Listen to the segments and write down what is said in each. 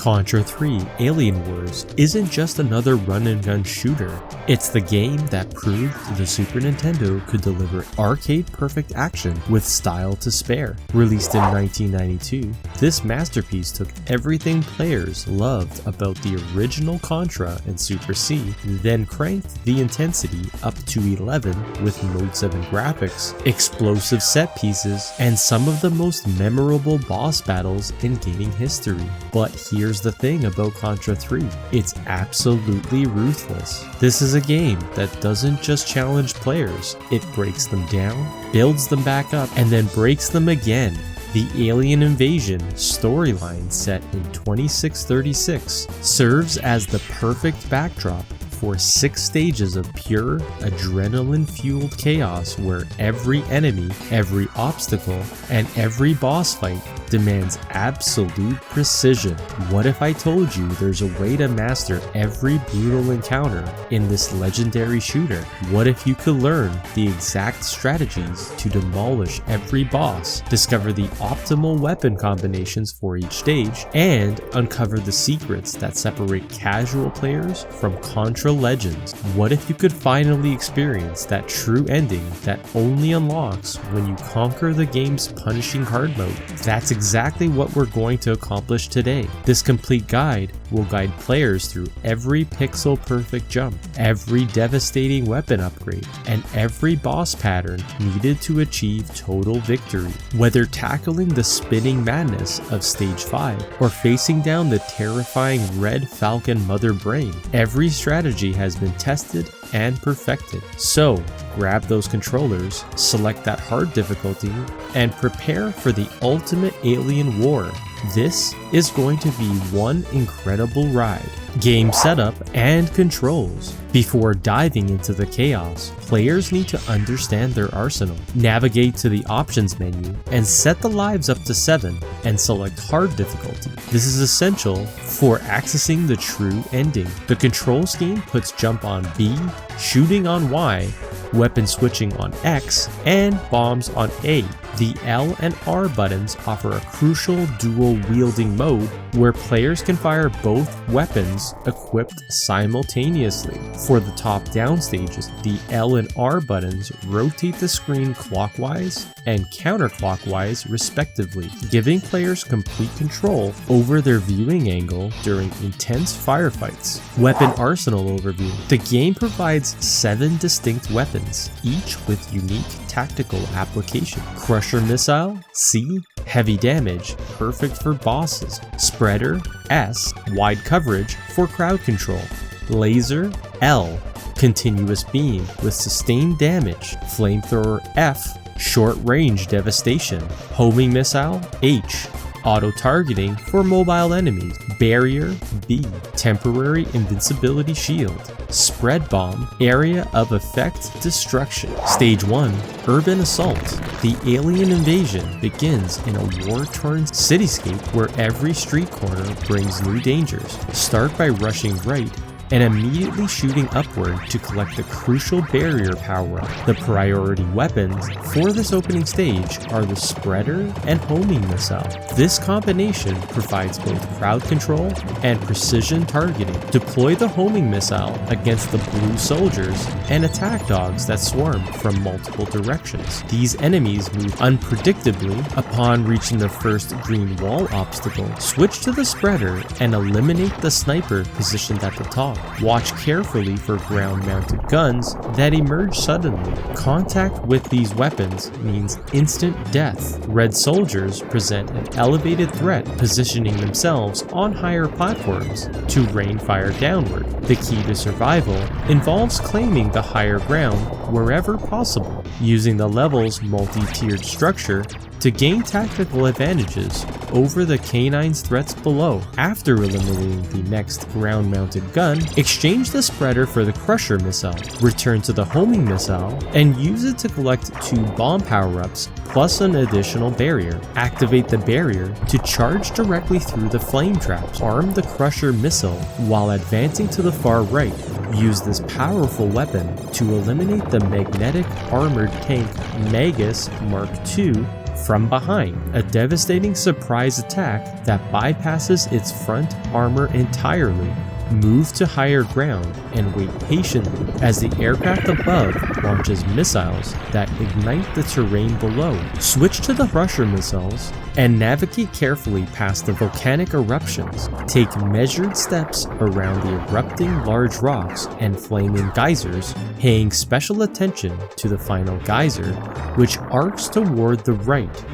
Contra III Alien Wars isn't just another run-and-gun shooter, it's the game that proved the Super Nintendo could deliver arcade-perfect action with style to spare. Released in 1992, this masterpiece took everything players loved about the original Contra and Super C, then cranked the intensity up to 11 with Mode 7 graphics, explosive set pieces, and some of the most memorable boss battles in gaming history. But here's the thing about Contra 3, it's absolutely ruthless. This is a game that doesn't just challenge players, it breaks them down, builds them back up, and then breaks them again. The Alien Invasion storyline set in 2636 serves as the perfect backdrop for 6 stages of pure adrenaline-fueled chaos where every enemy, every obstacle, and every boss fight demands absolute precision. What if I told you there's a way to master every brutal encounter in this legendary shooter? What if you could learn the exact strategies to demolish every boss, discover the optimal weapon combinations for each stage, and uncover the secrets that separate casual players from Contra legends? What if you could finally experience that true ending that only unlocks when you conquer the game's punishing hard mode? That's exactly what we're going to accomplish today. This complete guide will guide players through every pixel-perfect jump, every devastating weapon upgrade, and every boss pattern needed to achieve total victory. Whether tackling the spinning madness of Stage 5 or facing down the terrifying Red Falcon Mother Brain, every strategy has been tested and perfected. So, grab those controllers, select that hard difficulty, and prepare for the ultimate alien war. This is going to be one incredible ride. Game setup and controls. Before diving into the chaos, players need to understand their arsenal, navigate to the options menu, and set the lives up to 7 and select hard difficulty. This is essential for accessing the true ending. The control scheme puts jump on B, shooting on Y, weapon switching on X, and bombs on A. The L and R buttons offer a crucial dual wielding mode where players can fire both weapons equipped simultaneously. For the top-down stages, the L and R buttons rotate the screen clockwise and counterclockwise respectively, giving players complete control over their viewing angle during intense firefights. Weapon arsenal overview. The game provides 7 distinct weapons, each with unique tactical application. Crusher missile, C, heavy damage, perfect for bosses. Spreader, S, wide coverage for crowd control. Laser, L, continuous beam with sustained damage. Flamethrower, F, short range devastation. Homing missile, H, auto-targeting for mobile enemies. Barrier, B, temporary invincibility shield. Spread bomb, area of effect destruction. Stage 1, urban assault. The alien invasion begins in a war-torn cityscape where every street corner brings new dangers. Start by rushing right and immediately shooting upward to collect the crucial barrier power-up. The priority weapons for this opening stage are the spreader and homing missile. This combination provides both crowd control and precision targeting. Deploy the homing missile against the blue soldiers and attack dogs that swarm from multiple directions. These enemies move unpredictably. Upon reaching the first green wall obstacle, switch to the spreader and eliminate the sniper positioned at the top. Watch carefully for ground-mounted guns that emerge suddenly. Contact with these weapons means instant death. Red soldiers present an elevated threat, positioning themselves on higher platforms to rain fire downward. The key to survival involves claiming the higher ground wherever possible, using the level's multi-tiered structure to gain tactical advantages over the K9's threats below. After eliminating the next ground-mounted gun, exchange the spreader for the Crusher missile, return to the homing missile, and use it to collect 2 bomb power-ups plus an additional barrier. Activate the barrier to charge directly through the flame traps. Arm the Crusher missile while advancing to the far right. Use this powerful weapon to eliminate the magnetic armored tank Magus Mark II from behind, a devastating surprise attack that bypasses its front armor entirely. Move to higher ground and wait patiently as the aircraft above launches missiles that ignite the terrain below. Switch to the Rusher missiles and navigate carefully past the volcanic eruptions. Take measured steps around the erupting large rocks and flaming geysers, paying special attention to the final geyser, which arcs toward the right.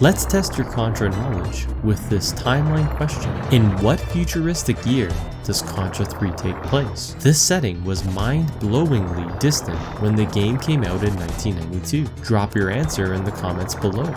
Let's test your Contra knowledge with this timeline question. In what futuristic year does Contra III take place? This setting was mind-blowingly distant when the game came out in 1992. Drop your answer in the comments below.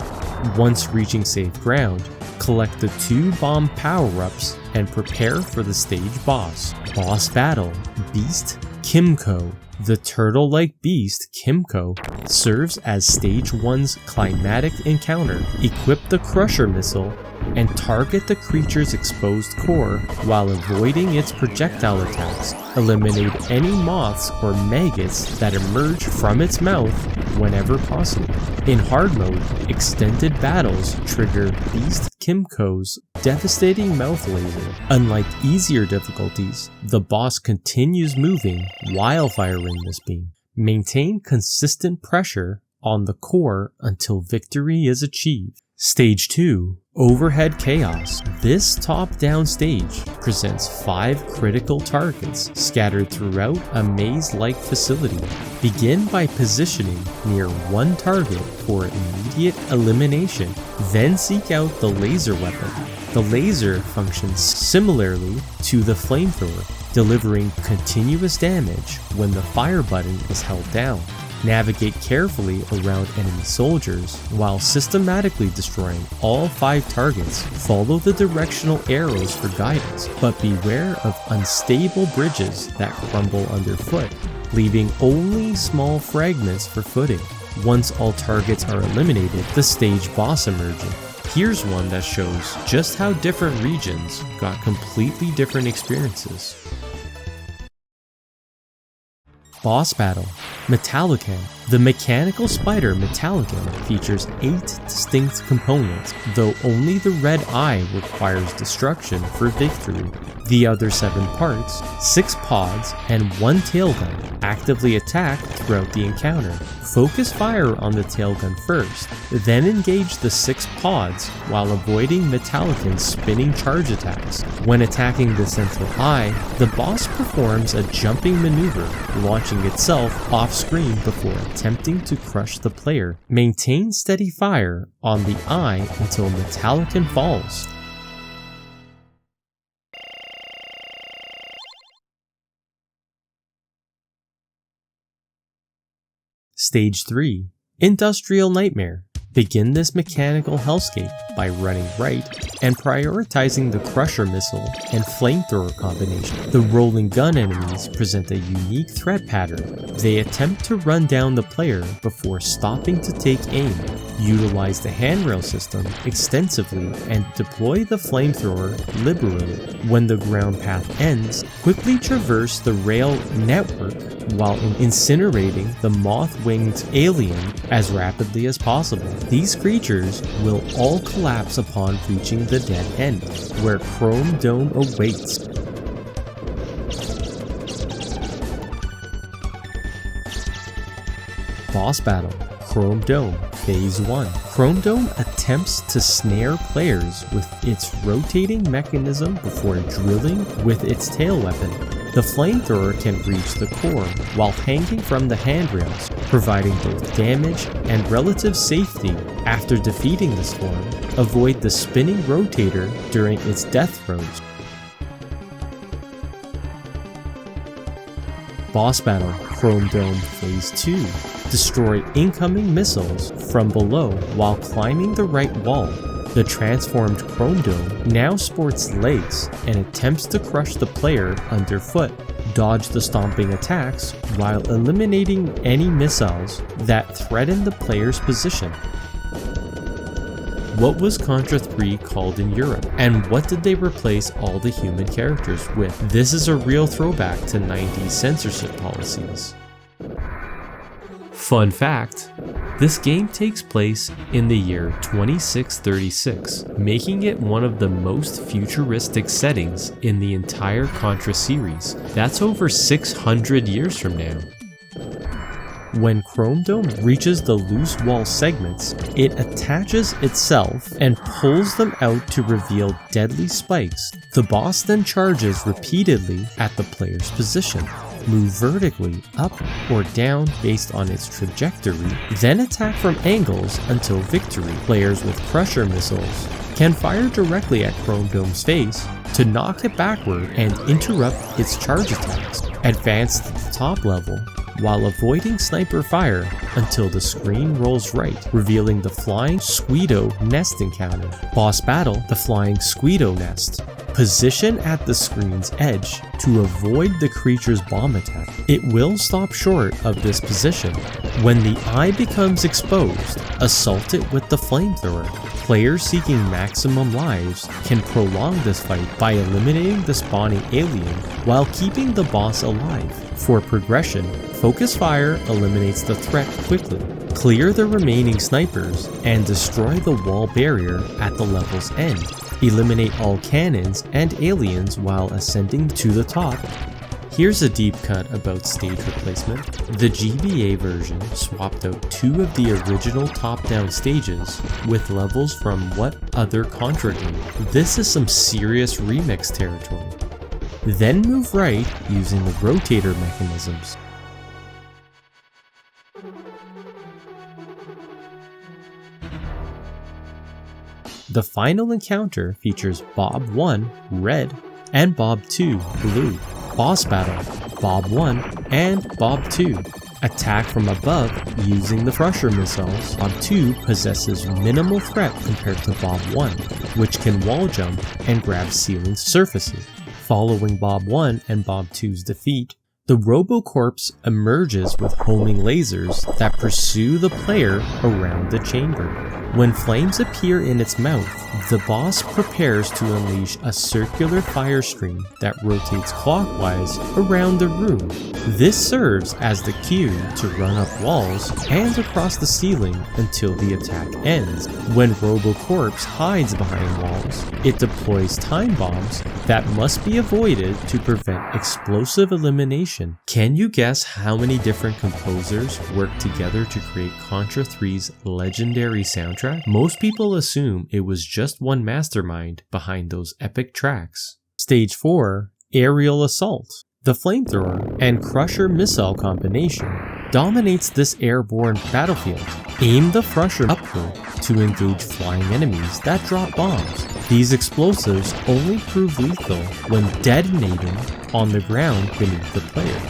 Once reaching safe ground, collect the 2 bomb power-ups and prepare for the stage boss. Boss battle, Beast Kimco. The turtle-like beast, Kimco, serves as Stage 1's climatic encounter. Equip the Crusher missile and target the creature's exposed core while avoiding its projectile attacks. Eliminate any moths or maggots that emerge from its mouth whenever possible. In hard mode, extended battles trigger Beast Kimco's devastating mouth laser. Unlike easier difficulties, the boss continues moving while firing this beam. Maintain consistent pressure on the core until victory is achieved. Stage 2, Overhead Chaos. This top-down stage presents 5 critical targets scattered throughout a maze-like facility. Begin by positioning near one target for immediate elimination, then seek out the laser weapon. The laser functions similarly to the flamethrower, delivering continuous damage when the fire button is held down. Navigate carefully around enemy soldiers while systematically destroying all 5 targets. Follow the directional arrows for guidance, but beware of unstable bridges that crumble underfoot, leaving only small fragments for footing. Once all targets are eliminated, the stage boss emerges. Here's one that shows just how different regions got completely different experiences. Boss battle, Metallican. The mechanical spider Metallican features 8 distinct components, though only the red eye requires destruction for victory. The other 7 parts, 6 pods, and 1 tailgun actively attack throughout the encounter. Focus fire on the tailgun first, then engage the 6 pods while avoiding Metallican's spinning charge attacks. When attacking the central eye, the boss performs a jumping maneuver, launching itself off-screen before attempting to crush the player. Maintain steady fire on the eye until Metallican falls. Stage 3, Industrial Nightmare. Begin this mechanical hellscape by running right and prioritizing the Crusher missile and flamethrower combination. The rolling gun enemies present a unique threat pattern. They attempt to run down the player before stopping to take aim. Utilize the handrail system extensively and deploy the flamethrower liberally. When the ground path ends, quickly traverse the rail network while incinerating the moth-winged alien as rapidly as possible. These creatures will all collapse upon reaching the dead end, where Chrome Dome awaits. Boss battle, Chrome Dome, Phase 1. Chrome Dome attempts to snare players with its rotating mechanism before drilling with its tail weapon. The flamethrower can reach the core while hanging from the handrails, providing both damage and relative safety. After defeating this form, avoid the spinning rotator during its death throws. Boss battle, Chrome Dome Phase 2. Destroy incoming missiles from below while climbing the right wall. The transformed Chrome Dome now sports legs and attempts to crush the player underfoot. Dodge the stomping attacks while eliminating any missiles that threaten the player's position. What was Contra III called in Europe, and what did they replace all the human characters with? This is a real throwback to 90s censorship policies. Fun fact, This game takes place in the year 2636, making it one of the most futuristic settings in the entire Contra series. That's over 600 years from now. When Chrome Dome reaches the loose wall segments, it attaches itself and pulls them out to reveal deadly spikes. The boss then charges repeatedly at the player's position, move vertically up or down based on its trajectory, then attack from angles until victory. Players with Crusher missiles can fire directly at Chrome Dome's face to knock it backward and interrupt its charge attacks. Advance to the top level while avoiding sniper fire until the screen rolls right, revealing the Flying Squeedo Nest encounter. Boss battle, the Flying Squeedo Nest. Position at the screen's edge to avoid the creature's bomb attack. It will stop short of this position. When the eye becomes exposed, assault it with the flamethrower. Players seeking maximum lives can prolong this fight by eliminating the spawning alien while keeping the boss alive. For progression, focus fire eliminates the threat quickly. Clear the remaining snipers and destroy the wall barrier at the level's end. Eliminate all cannons and aliens while ascending to the top. Here's a deep cut about stage replacement. The GBA version swapped out 2 of the original top-down stages with levels from what other Contra game. This is some serious remix territory. Then move right using the rotator mechanisms. The final encounter features Bob 1, red, and Bob 2, blue. Boss battle, Bob 1 and Bob 2. Attack from above using the Crusher missiles. Bob 2 possesses minimal threat compared to Bob 1, which can wall jump and grab ceiling surfaces. Following Bob 1 and Bob 2's defeat, the RoboCorpse emerges with homing lasers that pursue the player around the chamber. When flames appear in its mouth, the boss prepares to unleash a circular fire stream that rotates clockwise around the room. This serves as the cue to run up walls and across the ceiling until the attack ends. When RoboCorpse hides behind walls, it deploys time bombs that must be avoided to prevent explosive elimination. Can you guess how many different composers worked together to create Contra 3's legendary soundtrack? Most people assume it was just one mastermind behind those epic tracks. Stage 4, Aerial Assault. The flamethrower and Crusher missile combination dominates this airborne battlefield. Aim the Crusher upward to engage flying enemies that drop bombs. These explosives only prove lethal when detonating on the ground beneath the player.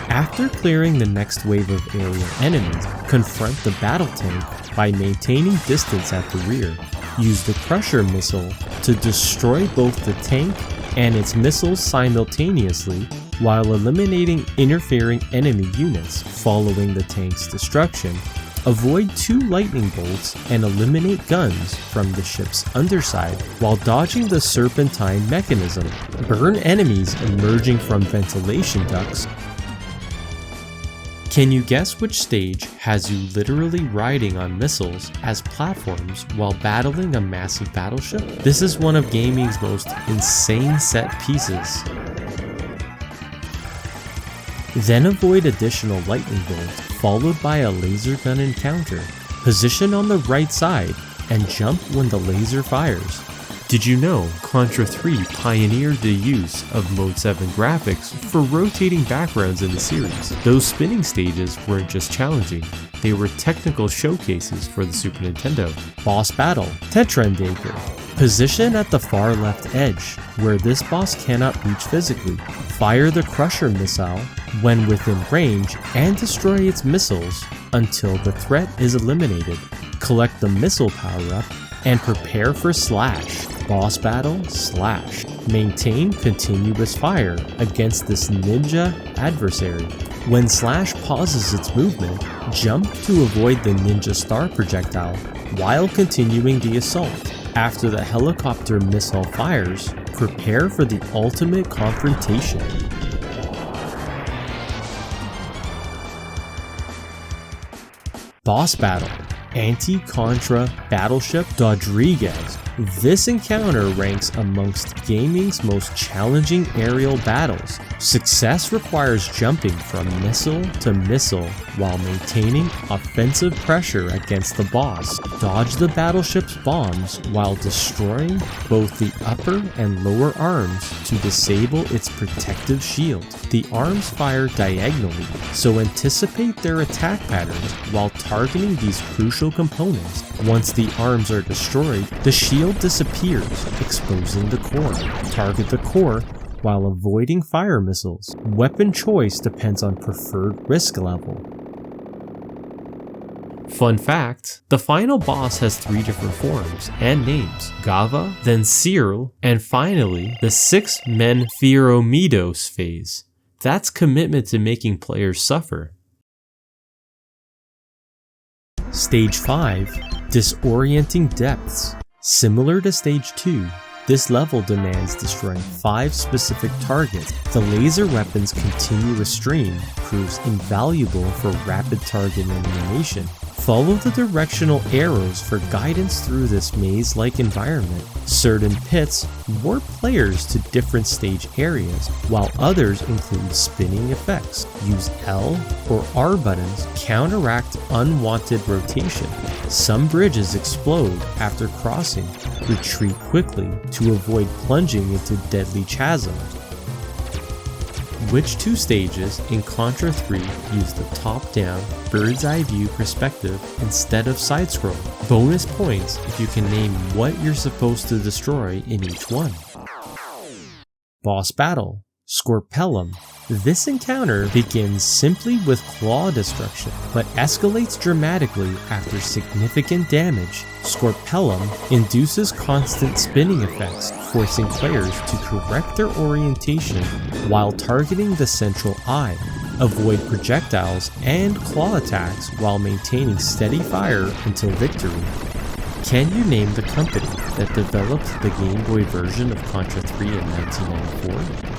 After clearing the next wave of aerial enemies, confront the battle tank by maintaining distance at the rear. Use the Crusher missile to destroy both the tank and its missiles simultaneously while eliminating interfering enemy units. Following the tank's destruction, avoid 2 lightning bolts and eliminate guns from the ship's underside while dodging the serpentine mechanism. Burn enemies emerging from ventilation ducts. Can you guess which stage has you literally riding on missiles as platforms while battling a massive battleship? This is one of gaming's most insane set pieces. Then avoid additional lightning bolts, followed by a laser gun encounter. Position on the right side and jump when the laser fires. Did you know Contra 3 pioneered the use of Mode 7 graphics for rotating backgrounds in the series? Those spinning stages weren't just challenging, they were technical showcases for the Super Nintendo. Boss battle, Tetrandaker. Position at the far left edge, where this boss cannot reach physically. Fire the Crusher missile when within range and destroy its missiles until the threat is eliminated. Collect the missile power-up and prepare for Slash. Boss battle, Slash. Maintain continuous fire against this ninja adversary. When Slash pauses its movement, jump to avoid the ninja star projectile while continuing the assault. After the helicopter missile fires, prepare for the ultimate confrontation. Boss Battle: Anti-Contra Battleship Rodriguez. This encounter ranks amongst gaming's most challenging aerial battles. Success requires jumping from missile to missile while maintaining offensive pressure against the boss. Dodge the battleship's bombs while destroying both the upper and lower arms to disable its protective shield. The arms fire diagonally, so anticipate their attack patterns while targeting these crucial components. Once the arms are destroyed, the shield disappears, exposing the core. Target the core while avoiding fire missiles. Weapon choice depends on preferred risk level. Fun fact, the final boss has 3 different forms and names: Gava, then Cyril, and finally the 6-men Pheromedos phase. That's commitment to making players suffer. Stage 5, Disorienting Depths. Similar to Stage 2, this level demands destroying 5 specific targets. The laser weapon's continuous stream proves invaluable for rapid target elimination. Follow the directional arrows for guidance through this maze-like environment. Certain pits warp players to different stage areas, while others include spinning effects. Use L or R buttons to counteract unwanted rotation. Some bridges explode after crossing. Retreat quickly to avoid plunging into deadly chasms. Which 2 stages in Contra 3 use the top-down, bird's-eye view perspective instead of side-scroll? Bonus points if you can name what you're supposed to destroy in each one. Boss Battle: Scorpellum. This encounter begins simply with claw destruction, but escalates dramatically after significant damage. Scorpellum induces constant spinning effects, forcing players to correct their orientation while targeting the central eye. Avoid projectiles and claw attacks while maintaining steady fire until victory. Can you name the company that developed the Game Boy version of Contra 3 in 1994?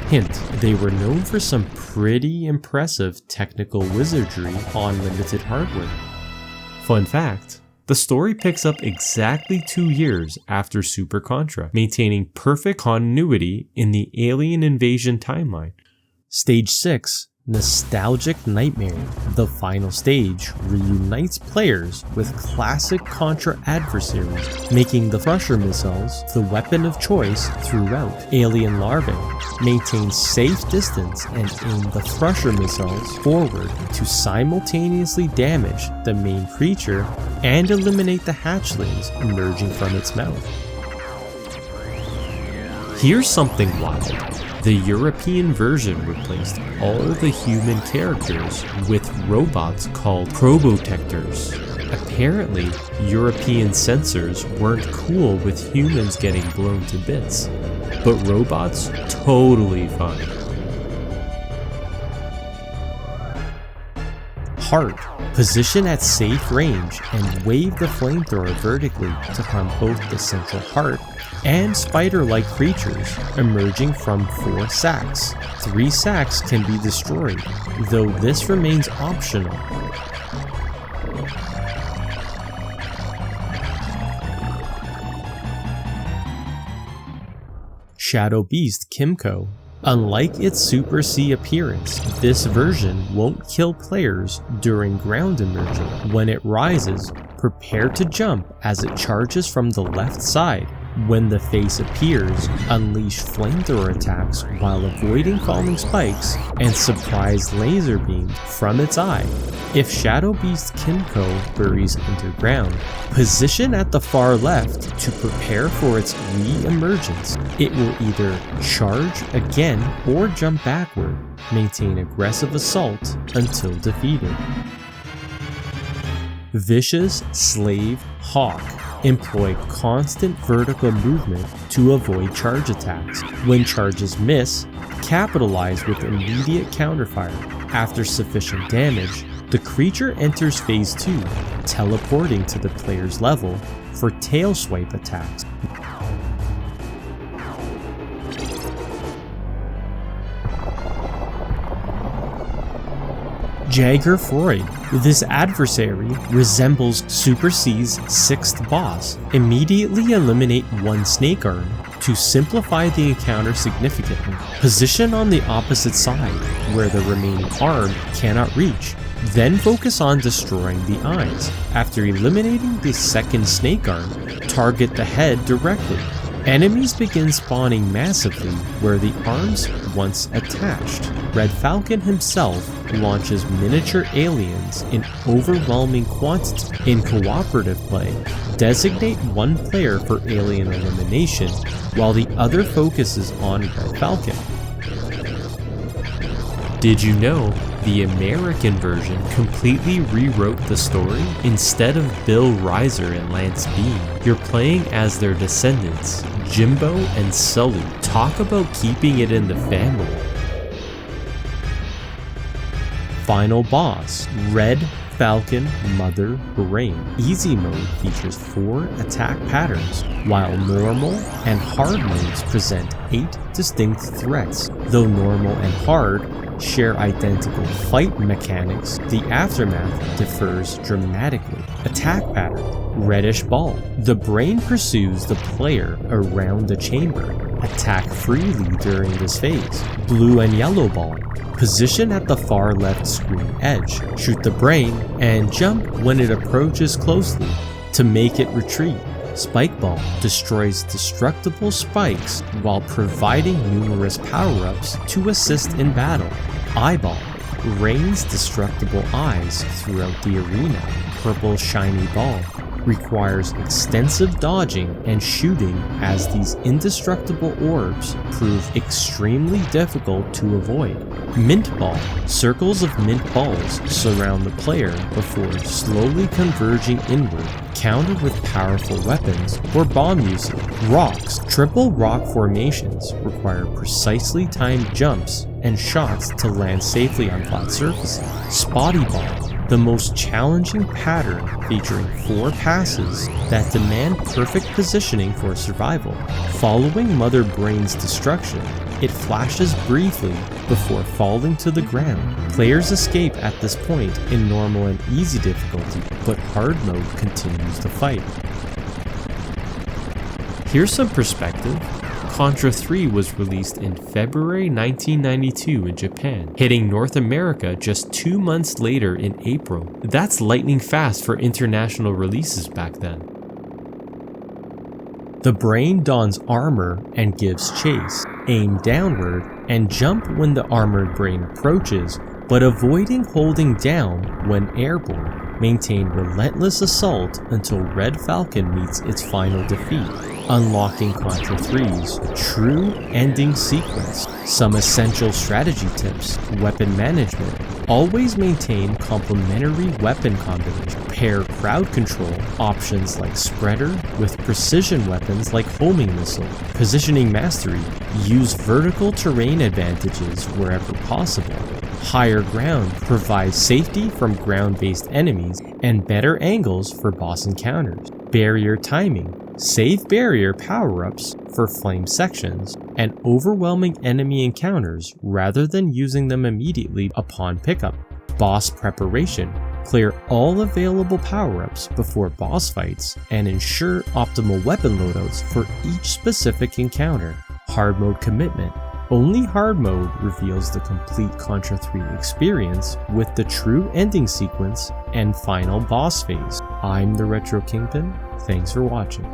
Hint, they were known for some pretty impressive technical wizardry on limited hardware. Fun fact, the story picks up exactly 2 years after Super Contra, maintaining perfect continuity in the alien invasion timeline. Stage 6, Nostalgic Nightmare. The final stage reunites players with classic Contra adversaries, making the Crusher missiles the weapon of choice throughout. Alien larvae maintain safe distance and aim the Crusher missiles forward to simultaneously damage the main creature and eliminate the hatchlings emerging from its mouth. Here's something wild. The European version replaced all of the human characters with robots called probotectors. Apparently, European censors weren't cool with humans getting blown to bits, but robots totally fine. Heart. Position at safe range and wave the flamethrower vertically to harm both the central heart and spider-like creatures emerging from 4 sacks. 3 sacks can be destroyed, though this remains optional. Shadow Beast Kimco. Unlike its Super C appearance, this version won't kill players during ground immersion. When it rises, prepare to jump as it charges from the left side. When the face appears, unleash flamethrower attacks while avoiding falling spikes and surprise laser beam from its eye. If Shadow Beast Kimco buries underground, position at the far left to prepare for its re-emergence. It will either charge again or jump backward. Maintain aggressive assault until defeated. Vicious Slave Hawk. Employ constant vertical movement to avoid charge attacks. When charges miss, capitalize with immediate counterfire. After sufficient damage, the creature enters phase 2, teleporting to the player's level for tail swipe attacks. Jagger Freud. This adversary resembles Super C's 6th boss. Immediately eliminate one snake arm to simplify the encounter significantly. Position on the opposite side where the remaining arm cannot reach. Then focus on destroying the eyes. After eliminating the second snake arm, target the head directly. Enemies begin spawning massively where the arms once attached. Red Falcon himself launches miniature aliens in overwhelming quantity. In cooperative play, designate one player for alien elimination while the other focuses on Red Falcon. Did you know the American version completely rewrote the story? Instead of Bill Reiser and Lance Bean, you're playing as their descendants, Jimbo and Sully. Talk about keeping it in the family. Final boss, Red Falcon Mother Brain. Easy mode features 4 attack patterns, while normal and hard modes present 8 distinct threats. Though normal and hard share identical fight mechanics, the aftermath differs dramatically. Attack pattern, reddish ball. The brain pursues the player around the chamber. Attack freely during this phase. Blue and yellow ball. Position at the far left screen edge. Shoot the brain and jump when it approaches closely to make it retreat. Spike Ball destroys destructible spikes while providing numerous power-ups to assist in battle. Eyeball rains destructible eyes throughout the arena. Purple shiny ball requires extensive dodging and shooting as these indestructible orbs prove extremely difficult to avoid. Mint Ball. Circles of mint balls surround the player before slowly converging inward, countered with powerful weapons or bomb usage. Rocks. Triple rock formations require precisely timed jumps and shots to land safely on flat surfaces. Spotty Ball. The most challenging pattern featuring 4 passes that demand perfect positioning for survival. Following Mother Brain's destruction, it flashes briefly before falling to the ground. Players escape at this point in normal and easy difficulty, but hard mode continues the fight. Here's some perspective. Contra III was released in February 1992 in Japan, hitting North America just 2 months later in April. That's lightning fast for international releases back then. The brain dons armor and gives chase. Aim downward and jump when the armored brain approaches, but avoiding holding down when airborne. Maintain relentless assault until Red Falcon meets its final defeat, unlocking Contra III's true ending sequence. Some essential strategy tips: weapon management. Always maintain complementary weapon combinations. Pair crowd control options like spreader with precision weapons like homing missile. Positioning mastery. Use vertical terrain advantages wherever possible. Higher ground provides safety from ground-based enemies and better angles for boss encounters. Barrier timing. Save barrier power-ups for flame sections and overwhelming enemy encounters rather than using them immediately upon pickup. Boss preparation. Clear all available power-ups before boss fights and ensure optimal weapon loadouts for each specific encounter. Hard mode commitment. Only hard mode reveals the complete Contra III experience with the true ending sequence and final boss phase. I'm the Retro Kingpin. Thanks for watching.